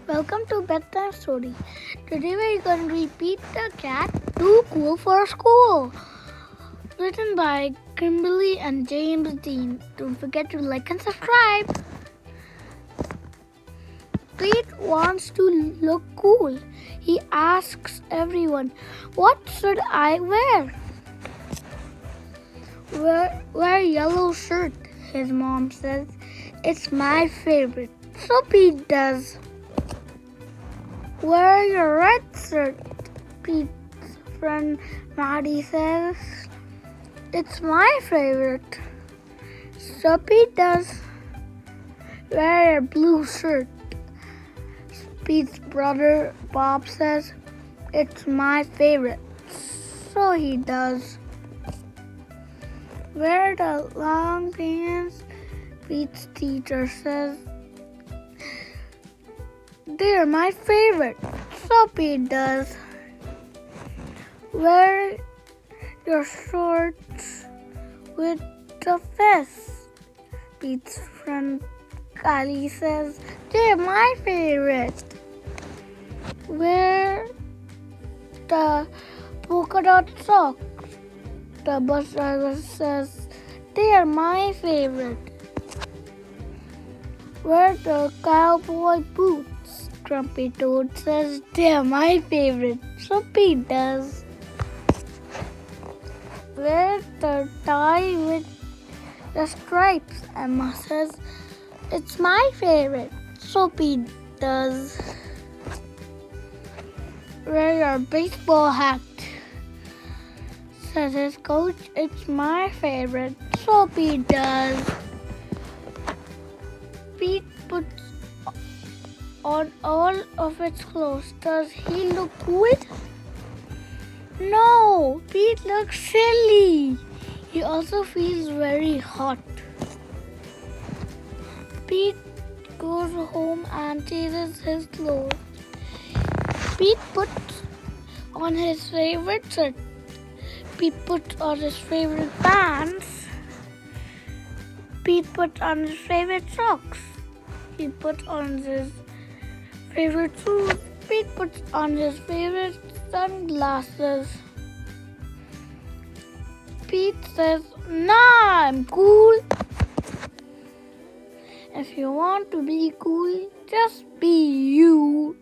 Welcome to Bedtime Story. Today we're going to repeat The Cat Too Cool for School. Written by Kimberly and James Dean. Don't forget to like and subscribe. Pete wants to look cool. He asks everyone, "What should I wear?" Wear yellow shirt, his mom says. It's my favorite. So Pete does. Wear your red shirt, Pete's friend Maddie says. It's my favorite. So Pete does. Wear your blue shirt, Pete's brother Bob says. It's my favorite. So he does. Wear the long pants, Pete's teacher says. They're my favorite. So Pete does. Wear your shorts with the vest, Pete's friend Kylie says. They're my favorite. Wear the polka dot socks, the bus driver says. They are my favorite. Wear the cowboy boots, Grumpy Toad says. They're my favorite. So Pete does. Wear the tie with the stripes, Emma says. It's my favorite. So Pete does. Wear your baseball hat, says his coach. It's my favorite. So Pete does. Pete puts on all of its clothes. Does he look cool? No, Pete looks silly. He also feels very hot. Pete goes home and changes his clothes. Pete puts on his favorite shirt. Pete puts on his favorite pants. Pete puts on his favorite socks. He puts on his favorite shoes. Pete puts on his favorite sunglasses. Pete says, "Nah, I'm cool." If you want to be cool, just be you.